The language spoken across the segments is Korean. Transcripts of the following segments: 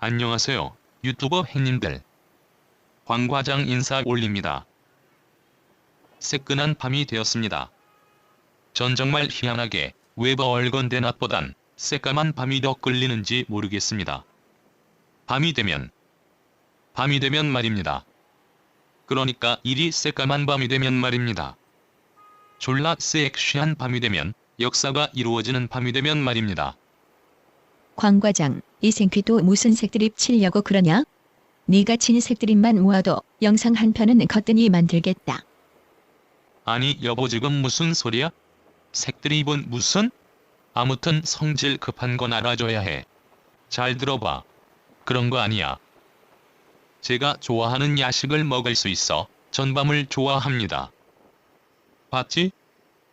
안녕하세요, 유튜버 햇님들. 황 과장 인사 올립니다. 새끈한 밤이 되었습니다. 전 정말 희한하게 왜 벌건대 낮보단 새까만 밤이 더 끌리는지 모르겠습니다. 밤이 되면 말입니다. 그러니까 이리 새까만 밤이 되면 말입니다. 졸라 섹시한 밤이 되면, 역사가 이루어지는 밤이 되면 말입니다. 황 과장, 이 생퀴도 무슨 색드립 치려고 그러냐? 네가 친 색드립만 모아도 영상 한 편은 거뜬히 만들겠다. 아니 여보 지금 무슨 소리야? 색드립은 무슨? 아무튼 성질 급한 건 알아줘야 해. 잘 들어봐. 그런 거 아니야. 제가 좋아하는 야식을 먹을 수 있어 전밤을 좋아합니다. 봤지?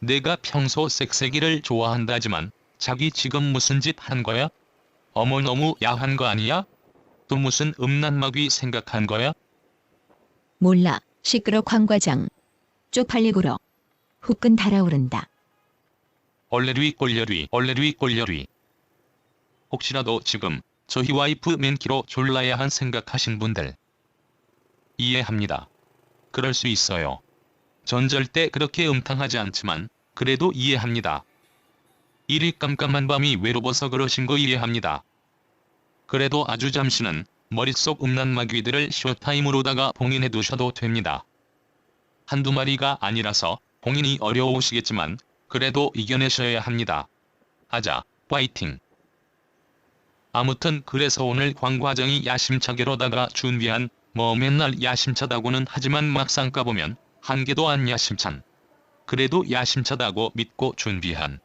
내가 평소 색색이를 좋아한다지만 자기 지금 무슨 짓 한 거야? 어머 너무 야한 거 아니야? 또 무슨 음란마귀 생각한 거야? 몰라, 시끄러 황 과장. 쪽팔리구러. 후끈 달아오른다. 얼레리 꼴려리. 혹시라도 지금 저희 와이프 맨키로 졸라야 한 생각하신 분들 이해합니다. 그럴 수 있어요. 전 절대 그렇게 음탕하지 않지만 그래도 이해합니다. 이리 깜깜한 밤이 외로워서 그러신 거 이해합니다. 그래도 아주 잠시는 머릿속 음란마귀들을 쇼타임으로다가 봉인해 두셔도 됩니다. 한두 마리가 아니라서 봉인이 어려우시겠지만 그래도 이겨내셔야 합니다. 하자, 파이팅! 아무튼 그래서 오늘 황 과장이 야심차게로다가 준비한, 뭐 맨날 야심차다고는 하지만 막상 까보면 한 개도 안 야심찬, 그래도 야심차다고 믿고 준비한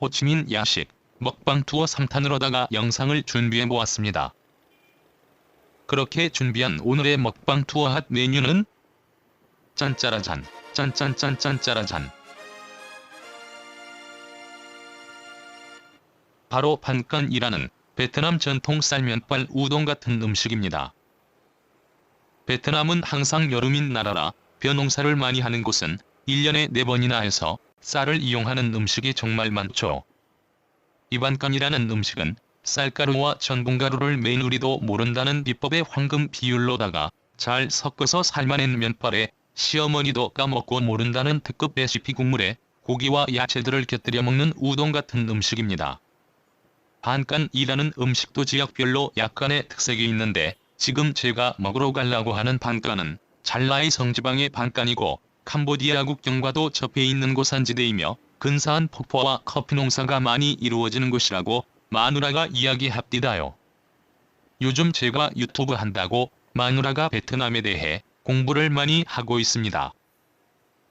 호치민 야식 먹방 투어 3탄으로다가 영상을 준비해 보았습니다. 그렇게 준비한 오늘의 먹방 투어 핫 메뉴는 짠짜라잔, 짠짠짠짠짜라잔. 바로 반깐이라는 베트남 전통 쌀면발 우동 같은 음식입니다. 베트남은 항상 여름인 나라라 벼농사를 많이 하는 곳은 1년에 4번이나 해서 쌀을 이용하는 음식이 정말 많죠. 이 반깐이라는 음식은 쌀가루와 전분가루를 메누리도 모른다는 비법의 황금 비율로다가 잘 섞어서 삶아낸 면발에 시어머니도 까먹고 모른다는 특급 레시피 국물에 고기와 야채들을 곁들여 먹는 우동 같은 음식입니다. 반깐이라는 음식도 지역별로 약간의 특색이 있는데 지금 제가 먹으러 가려고 하는 반깐은 잘라이 성지방의 반깐이고 캄보디아 국경과도 접해 있는 고산지대이며 근사한 폭포와 커피 농사가 많이 이루어지는 곳이라고 마누라가 이야기합디다요. 요즘 제가 유튜브 한다고 마누라가 베트남에 대해 공부를 많이 하고 있습니다.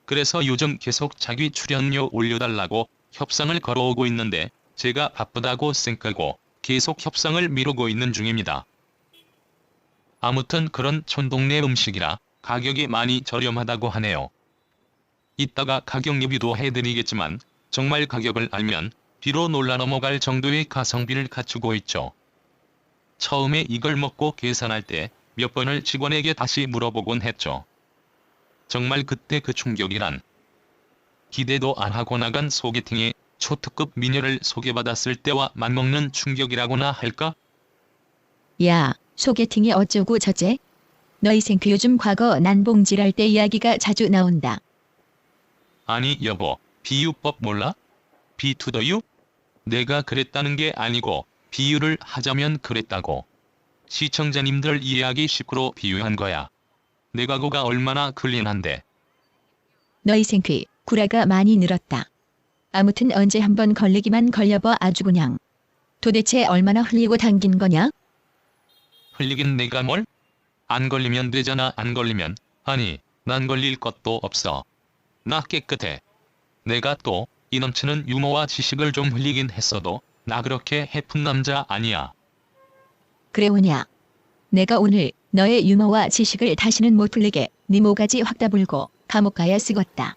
그래서 요즘 계속 자기 출연료 올려달라고 협상을 걸어오고 있는데 제가 바쁘다고 생각하고 계속 협상을 미루고 있는 중입니다. 아무튼 그런 촌동네 음식이라 가격이 많이 저렴하다고 하네요. 이따가 가격 리뷰도 해드리겠지만 정말 가격을 알면 뒤로 놀라 넘어갈 정도의 가성비를 갖추고 있죠. 처음에 이걸 먹고 계산할 때 몇 번을 직원에게 다시 물어보곤 했죠. 정말 그때 그 충격이란, 기대도 안 하고 나간 소개팅에 초특급 미녀를 소개받았을 때와 맞먹는 충격이라고나 할까? 야, 소개팅이 어쩌고 저째? 너희 생퀴 요즘 과거 난봉질할 때 이야기가 자주 나온다. 아니 여보, 비유법 몰라? 비투더유? 내가 그랬다는 게 아니고 비유를 하자면 그랬다고. 시청자님들 이해하기 쉽고로 비유한 거야. 내가 그가 얼마나 클린한데. 너희 생퀴 구라가 많이 늘었다. 아무튼 언제 한번 걸리기만 걸려봐 아주 그냥. 도대체 얼마나 흘리고 당긴 거냐? 흘리긴 내가 뭘? 안 걸리면 되잖아. 안 걸리면. 아니, 난 걸릴 것도 없어. 나 깨끗해. 내가 또 이 넘치는 유머와 지식을 좀 흘리긴 했어도 나 그렇게 해픈 남자 아니야. 그래 오냐. 내가 오늘 너의 유머와 지식을 다시는 못 풀리게 네 모가지 확 다불고 감옥 가야 쓰겄다.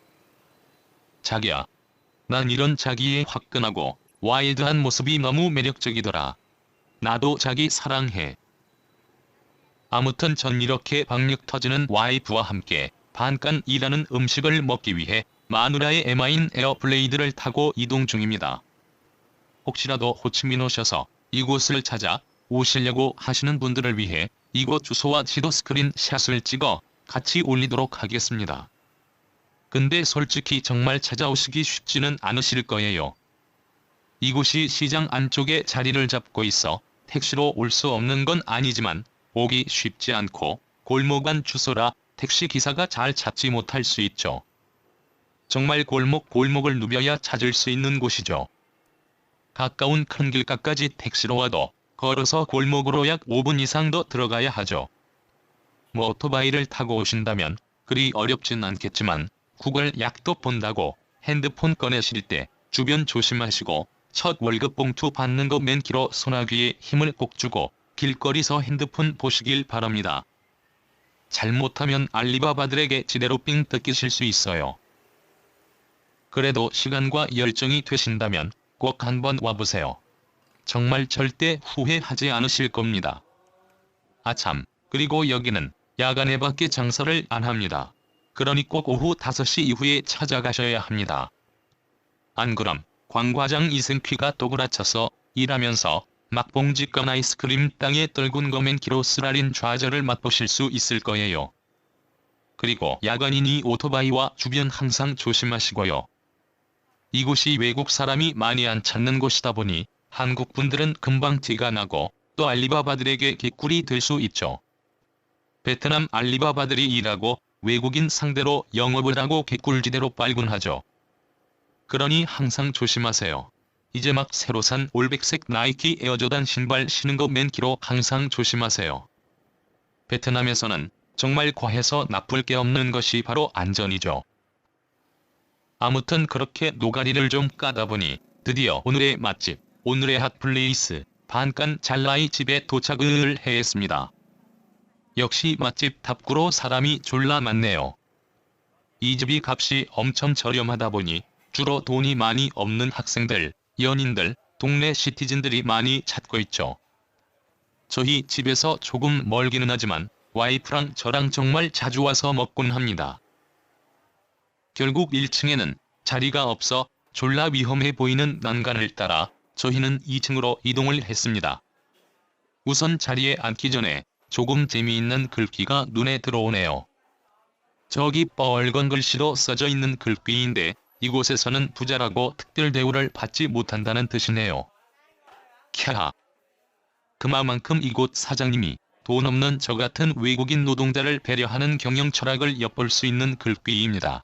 자기야. 난 이런 자기의 화끈하고 와일드한 모습이 너무 매력적이더라. 나도 자기 사랑해. 아무튼 전 이렇게 박력 터지는 와이프와 함께 반깐이라는 음식을 먹기 위해 마누라의 에마인 에어블레이드를 타고 이동 중입니다. 혹시라도 호치민 오셔서 이곳을 찾아 오시려고 하시는 분들을 위해 이곳 주소와 지도 스크린샷을 찍어 같이 올리도록 하겠습니다. 근데 솔직히 정말 찾아오시기 쉽지는 않으실 거예요. 이곳이 시장 안쪽에 자리를 잡고 있어 택시로 올 수 없는 건 아니지만 오기 쉽지 않고 골목 안 주소라 택시 기사가 잘 찾지 못할 수 있죠. 정말 골목을 누벼야 찾을 수 있는 곳이죠. 가까운 큰 길가까지 택시로 와도 걸어서 골목으로 약 5분 이상 더 들어가야 하죠. 뭐 오토바이를 타고 오신다면 그리 어렵진 않겠지만 구글 약도 본다고 핸드폰 꺼내실 때 주변 조심하시고 첫 월급 봉투 받는 거 맨키로 소나귀에 힘을 꼭 주고 길거리서 핸드폰 보시길 바랍니다. 잘못하면 알리바바들에게 지대로 삥 뜯기실 수 있어요. 그래도 시간과 열정이 되신다면 꼭 한번 와보세요. 정말 절대 후회하지 않으실 겁니다. 아참, 그리고 여기는 야간에 밖에 장사를 안 합니다. 그러니 꼭 오후 5시 이후에 찾아가셔야 합니다. 안 그럼 광과장 이승퀴가 또그라쳐서 일하면서 막봉지껌 아이스크림 땅에 떨군 거맨키로 쓰라린 좌절을 맛보실 수 있을 거예요. 그리고 야간이니 오토바이와 주변 항상 조심하시고요. 이곳이 외국 사람이 많이 안 찾는 곳이다 보니 한국 분들은 금방 티가 나고 또 알리바바들에게 개꿀이 될 수 있죠. 베트남 알리바바들이 일하고 외국인 상대로 영업을 하고 개꿀지대로 빨군하죠. 그러니 항상 조심하세요. 이제 막 새로 산 올백색 나이키 에어조단 신발 신은 거 맨키로 항상 조심하세요. 베트남에서는 정말 과해서 나쁠 게 없는 것이 바로 안전이죠. 아무튼 그렇게 노가리를 좀 까다 보니 드디어 오늘의 맛집, 오늘의 핫플레이스, 반간 잘라이 집에 도착을 했습니다. 역시 맛집 답구로 사람이 졸라 많네요. 이 집이 값이 엄청 저렴하다 보니 주로 돈이 많이 없는 학생들, 연인들, 동네 시티즌들이 많이 찾고 있죠. 저희 집에서 조금 멀기는 하지만 와이프랑 저랑 정말 자주 와서 먹곤 합니다. 결국 1층에는 자리가 없어 졸라 위험해 보이는 난간을 따라 저희는 2층으로 이동을 했습니다. 우선 자리에 앉기 전에 조금 재미있는 글귀가 눈에 들어오네요. 저기 빨간 글씨로 써져 있는 글귀인데 이곳에서는 부자라고 특별 대우를 받지 못한다는 뜻이네요. 캬하. 그만큼 이곳 사장님이 돈 없는 저 같은 외국인 노동자를 배려하는 경영 철학을 엿볼 수 있는 글귀입니다.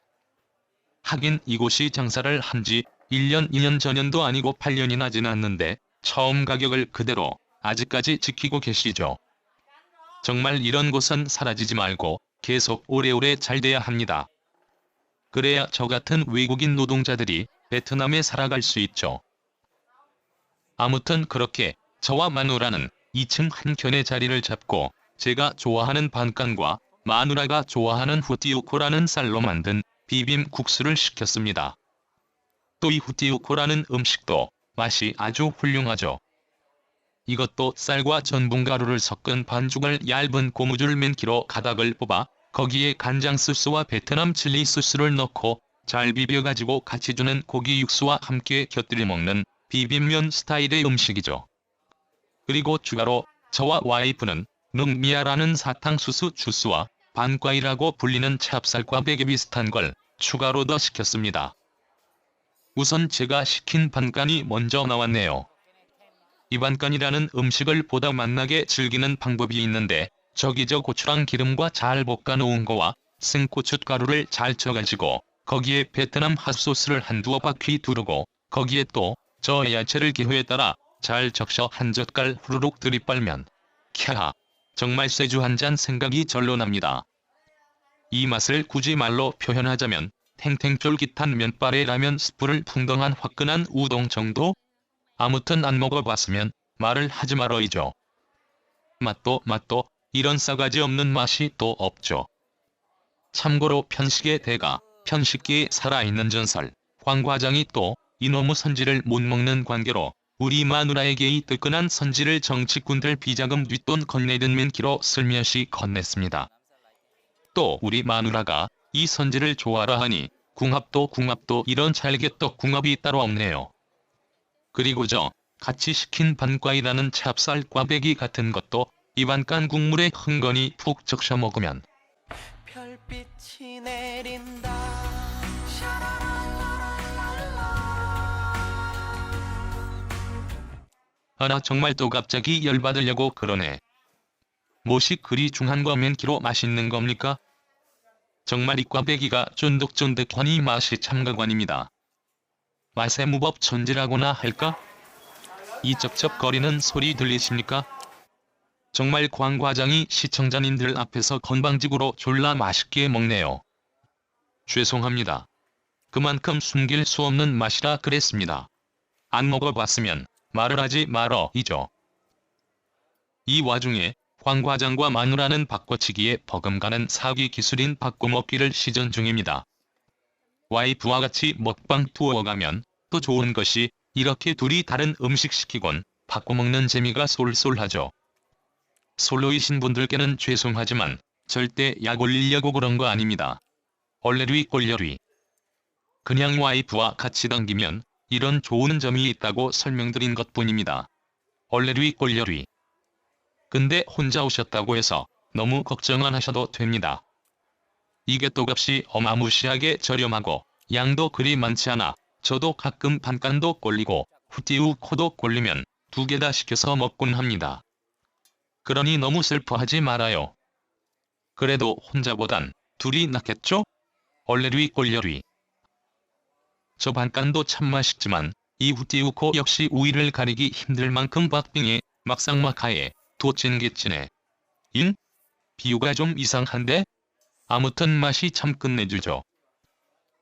하긴 이곳이 장사를 한지 1년, 2년 전년도 아니고 8년이나 지났는데 처음 가격을 그대로 아직까지 지키고 계시죠. 정말 이런 곳은 사라지지 말고 계속 오래오래 잘 돼야 합니다. 그래야 저 같은 외국인 노동자들이 베트남에 살아갈 수 있죠. 아무튼 그렇게 저와 마누라는 2층 한켠에 자리를 잡고 제가 좋아하는 반간과 마누라가 좋아하는 후티우코라는 쌀로 만든 비빔국수를 시켰습니다. 또 이 후티우코라는 음식도 맛이 아주 훌륭하죠. 이것도 쌀과 전분가루를 섞은 반죽을 얇은 고무줄 맨키로 가닥을 뽑아 거기에 간장 소스와 베트남 칠리 소스를 넣고 잘 비벼가지고 같이 주는 고기 육수와 함께 곁들여 먹는 비빔면 스타일의 음식이죠. 그리고 추가로 저와 와이프는 능미아라는 사탕수수 주스와 반과이라고 불리는 찹쌀과 베개 비슷한 걸 추가로 더 시켰습니다. 우선 제가 시킨 반간이 먼저 나왔네요. 이 반간이라는 음식을 보다 맛나게 즐기는 방법이 있는데 저기저 고추랑 기름과 잘 볶아 놓은 거와 생고춧가루를 잘 쳐가지고 거기에 베트남 핫소스를 한두어 바퀴 두르고 거기에 또 저 야채를 기호에 따라 잘 적셔 한 젓갈 후루룩 들이빨면 캬하, 정말 쇠주 한 잔 생각이 절로 납니다. 이 맛을 굳이 말로 표현하자면 탱탱 쫄깃한 면발에 라면 스프를 풍덩한 화끈한 우동 정도? 아무튼 안 먹어봤으면 말을 하지 말어이죠. 맛도 이런 싸가지 없는 맛이 또 없죠. 참고로 편식의 대가, 편식계에 살아있는 전설, 황 과장이 또 이놈의 선지를 못 먹는 관계로 우리 마누라에게 이 뜨끈한 선지를 정치꾼들 비자금 뒷돈 건네든 맨키로 슬며시 건넸습니다. 또 우리 마누라가 이 선지를 좋아라 하니 궁합도 이런 찰개떡 궁합이 따로 없네요. 그리고 저 같이 시킨 반과이라는 찹쌀 꽈배기 같은 것도 이반간 국물에 흥건히 푹 적셔 먹으면 별빛이 내린다. 나 정말 또 갑자기 열받으려고 그러네. 못이 그리 중한 거면 기로 맛있는 겁니까? 정말 이 꽈배기가 쫀득쫀득하니 맛이 참가관입니다. 맛의 무법 천지라고나 할까? 이 쩝쩝거리는 소리 들리십니까? 정말 광 과장이 시청자님들 앞에서 건방지구로 졸라 맛있게 먹네요. 죄송합니다. 그만큼 숨길 수 없는 맛이라 그랬습니다. 안 먹어봤으면 말을 하지 말어이죠. 이 와중에 광 과장과 마누라는 바꿔치기에 버금가는 사기 기술인 바꿔먹기를 시전 중입니다. 와이프와 같이 먹방 투어 가면 또 좋은 것이 이렇게 둘이 다른 음식 시키곤 바꿔먹는 재미가 쏠쏠하죠. 솔로이신 분들께는 죄송하지만 절대 약 올리려고 그런 거 아닙니다. 얼레리 꼴려리. 그냥 와이프와 같이 당기면 이런 좋은 점이 있다고 설명드린 것뿐입니다. 얼레리 꼴려리. 근데 혼자 오셨다고 해서 너무 걱정 안 하셔도 됩니다. 이게 또 값이 어마무시하게 저렴하고 양도 그리 많지 않아 저도 가끔 반간도 꼴리고 후띠우 코도 꼴리면 2개 다 시켜서 먹곤 합니다. 그러니 너무 슬퍼하지 말아요. 그래도 혼자보단 둘이 낫겠죠? 얼레리 꼴려리. 저 반간도 참 맛있지만 이 후띠우코 역시 우위를 가리기 힘들 만큼 박빙에 막상막하에 도찐개찐해. 인? 비유가 좀 이상한데? 아무튼 맛이 참 끝내주죠.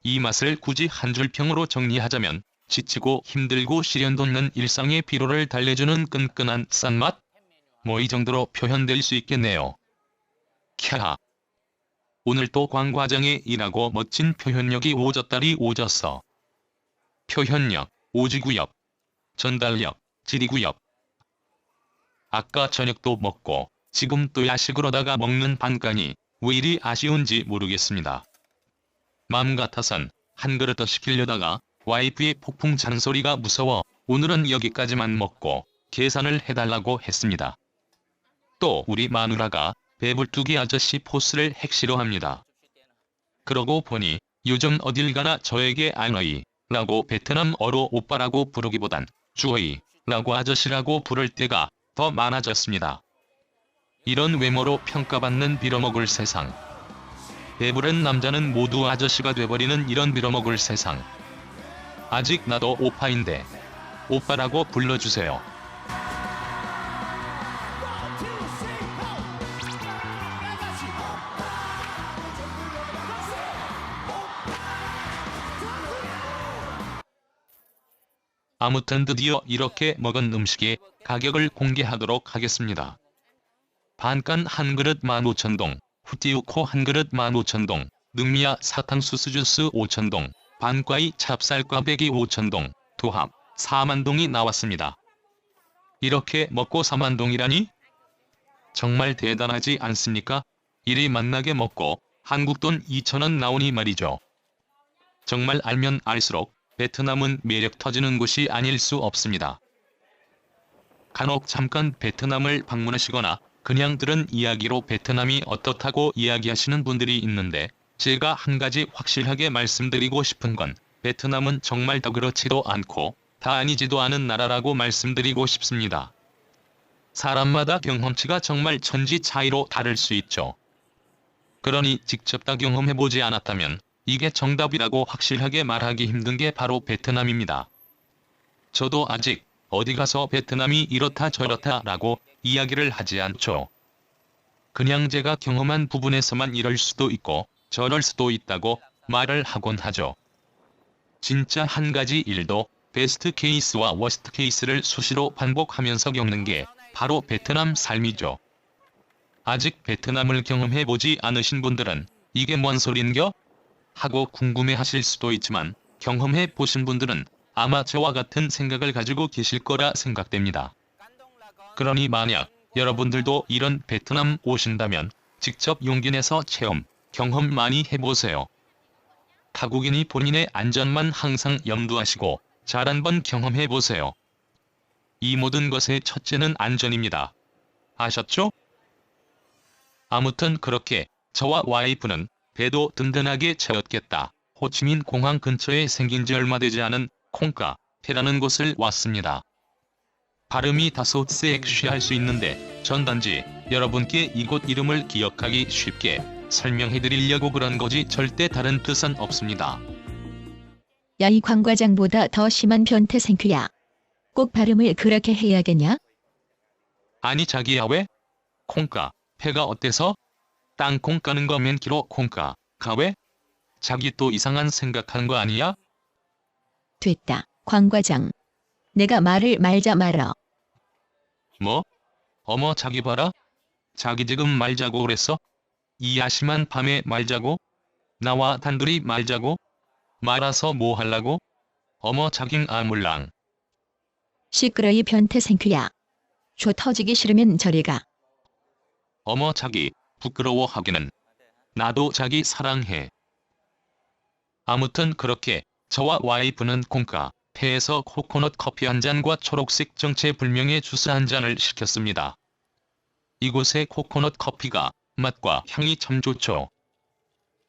이 맛을 굳이 한 줄 평으로 정리하자면 지치고 힘들고 시련 돋는 일상의 피로를 달래주는 끈끈한 싼맛? 뭐 이 정도로 표현될 수 있겠네요. 캬. 오늘 또 광 과장에 일하고 멋진 표현력이 오졌다리 오졌어. 표현력, 오지구엽. 전달력, 지리구엽. 아까 저녁도 먹고 지금 또 야식으로다가 먹는 반간이 왜 이리 아쉬운지 모르겠습니다. 맘 같아선 한 그릇 더 시키려다가 와이프의 폭풍 잔소리가 무서워 오늘은 여기까지만 먹고 계산을 해달라고 했습니다. 또 우리 마누라가 배불뚝이 아저씨 포스를 핵싫어합니다. 그러고 보니 요즘 어딜 가나 저에게 앙어이 라고 베트남어로 오빠라고 부르기보단 주어이 라고 아저씨라고 부를 때가 더 많아졌습니다. 이런 외모로 평가받는 빌어먹을 세상. 배부른 남자는 모두 아저씨가 돼버리는 이런 빌어먹을 세상. 아직 나도 오빠인데 오빠라고 불러주세요. 아무튼 드디어 이렇게 먹은 음식의 가격을 공개하도록 하겠습니다. 반간 한 그릇 15,000동, 후띠우코 한 그릇 15,000동, 능미야 사탕수수 주스 5,000동, 반과이 찹쌀꽈배기 5,000동, 도합 40,000동이 나왔습니다. 이렇게 먹고 40,000동이라니? 정말 대단하지 않습니까? 이리 맛나게 먹고 한국돈 2,000원 나오니 말이죠. 정말 알면 알수록 베트남은 매력 터지는 곳이 아닐 수 없습니다. 간혹 잠깐 베트남을 방문하시거나 그냥 들은 이야기로 베트남이 어떻다고 이야기하시는 분들이 있는데 제가 한 가지 확실하게 말씀드리고 싶은 건 베트남은 정말 더 그렇지도 않고 다 아니지도 않은 나라라고 말씀드리고 싶습니다. 사람마다 경험치가 정말 천지 차이로 다를 수 있죠. 그러니 직접 다 경험해보지 않았다면 이게 정답이라고 확실하게 말하기 힘든 게 바로 베트남입니다. 저도 아직 어디 가서 베트남이 이렇다 저렇다 라고 이야기를 하지 않죠. 그냥 제가 경험한 부분에서만 이럴 수도 있고 저럴 수도 있다고 말을 하곤 하죠. 진짜 한 가지 일도 베스트 케이스와 워스트 케이스를 수시로 반복하면서 겪는 게 바로 베트남 삶이죠. 아직 베트남을 경험해보지 않으신 분들은 이게 뭔 소린겨? 하고 궁금해하실 수도 있지만 경험해보신 분들은 아마 저와 같은 생각을 가지고 계실 거라 생각됩니다. 그러니 만약 여러분들도 이런 베트남 오신다면 직접 용기 내서 체험, 경험 많이 해보세요. 타국인이 본인의 안전만 항상 염두하시고 잘 한번 경험해보세요. 이 모든 것의 첫째는 안전입니다. 아셨죠? 아무튼 그렇게 저와 와이프는 배도 든든하게 채웠겠다. 호치민 공항 근처에 생긴 지 얼마 되지 않은 콩카페라는 곳을 왔습니다. 발음이 다소 섹시할 수 있는데 전 단지 여러분께 이곳 이름을 기억하기 쉽게 설명해드리려고 그런 거지 절대 다른 뜻은 없습니다. 야, 이 광과장보다 더 심한 변태 생큐야. 꼭 발음을 그렇게 해야겠냐? 아니 자기야 왜? 콩카페가 어때서? 땅콩 까는 거면 키로 콩카가 왜? 자기 또 이상한 생각한 거 아니야? 됐다, 광과장. 내가 말을 말자 말어. 뭐? 어머 자기 봐라. 자기 지금 말자고 그랬어? 이 야심한 밤에 말자고? 나와 단둘이 말자고? 말아서 뭐 하려고? 어머 자긴 아물랑. 시끄러 이 변태 생큐야. 조 터지기 싫으면 저리 가. 어머 자기 부끄러워하기는. 나도 자기 사랑해. 아무튼 그렇게 저와 와이프는 콩카페에서 코코넛 커피 한 잔과 초록색 정체불명의 주스 한 잔을 시켰습니다. 이곳의 코코넛 커피가 맛과 향이 참 좋죠.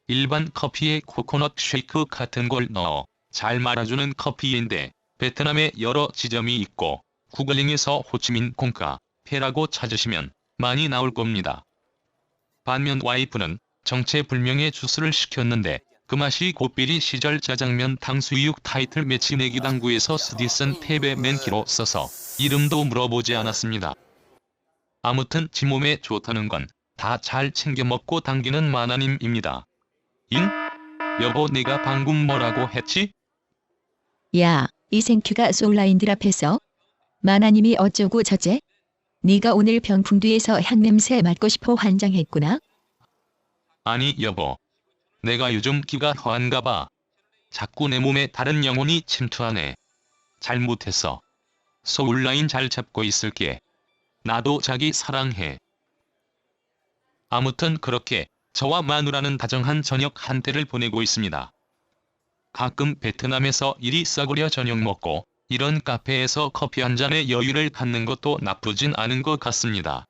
일반 커피에 코코넛 쉐이크 같은 걸 넣어 잘 말아주는 커피인데 베트남에 여러 지점이 있고 구글링에서 호치민 콩카페라고 찾으시면 많이 나올 겁니다. 반면 와이프는 정체불명의 주스를 시켰는데 그 맛이 고삐리 시절 짜장면 탕수육 타이틀 매치 내기 당구에서 스디슨 패배 맨키로 써서 이름도 물어보지 않았습니다. 아무튼 지 몸에 좋다는 건 다 잘 챙겨 먹고 당기는 마나님입니다. 잉? 여보 내가 방금 뭐라고 했지? 야, 이 생큐가 솔라인들 앞에서 마나님이 어쩌고 저째? 네가 오늘 병풍 뒤에서 향냄새 맡고 싶어 환장했구나? 아니 여보. 내가 요즘 기가 허한가 봐. 자꾸 내 몸에 다른 영혼이 침투하네. 잘못했어. 소울라인 잘 잡고 있을게. 나도 자기 사랑해. 아무튼 그렇게 저와 마누라는 다정한 저녁 한때를 보내고 있습니다. 가끔 베트남에서 일이 싸구려 저녁 먹고 이런 카페에서 커피 한 잔의 여유를 갖는 것도 나쁘진 않은 것 같습니다.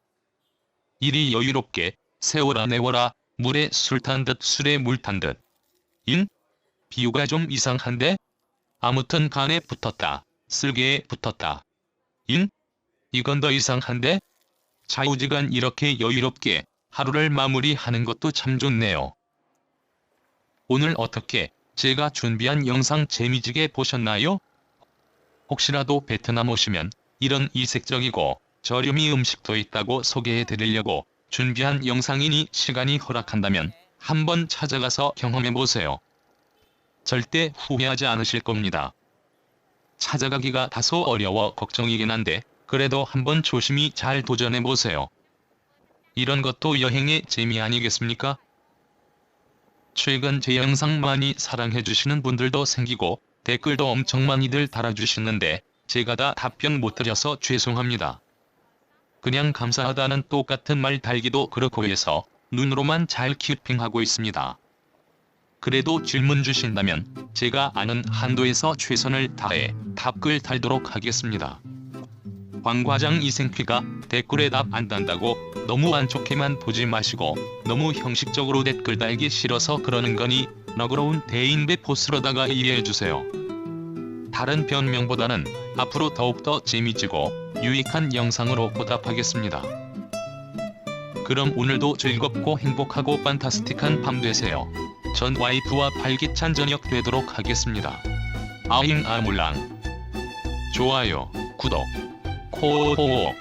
일이 여유롭게 세워라 내워라 물에 술 탄 듯 술에 물 탄 듯. 인? 비유가 좀 이상한데? 아무튼 간에 붙었다. 쓸개에 붙었다. 인? 이건 더 이상한데? 좌우지간 이렇게 여유롭게 하루를 마무리하는 것도 참 좋네요. 오늘 어떻게 제가 준비한 영상 재미지게 보셨나요? 혹시라도 베트남 오시면 이런 이색적이고 저렴이 음식도 있다고 소개해 드리려고 준비한 영상이니 시간이 허락한다면 한번 찾아가서 경험해 보세요. 절대 후회하지 않으실 겁니다. 찾아가기가 다소 어려워 걱정이긴 한데 그래도 한번 조심히 잘 도전해 보세요. 이런 것도 여행의 재미 아니겠습니까? 최근 제 영상 많이 사랑해 주시는 분들도 생기고 댓글도 엄청 많이들 달아주시는데 제가 다 답변 못 드려서 죄송합니다. 그냥 감사하다는 똑같은 말 달기도 그렇고 해서 눈으로만 잘 키핑하고 있습니다. 그래도 질문 주신다면 제가 아는 한도에서 최선을 다해 답글 달도록 하겠습니다. 광과장 이생피가 댓글에 답 안 단다고 너무 안 좋게만 보지 마시고 너무 형식적으로 댓글 달기 싫어서 그러는 거니 너그러운 대인배 포스로다가 이해해주세요. 다른 변명보다는 앞으로 더욱더 재미지고 유익한 영상으로 보답하겠습니다. 그럼 오늘도 즐겁고 행복하고 판타스틱한 밤 되세요. 전 와이프와 활기찬 저녁 되도록 하겠습니다. 아잉 아물랑. 좋아요, 구독, 코오오.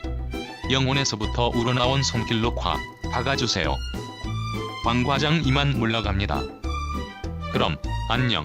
영혼에서부터 우러나온 손길로 콱 박아주세요. 광과장 이만 물러갑니다. 그럼 안녕.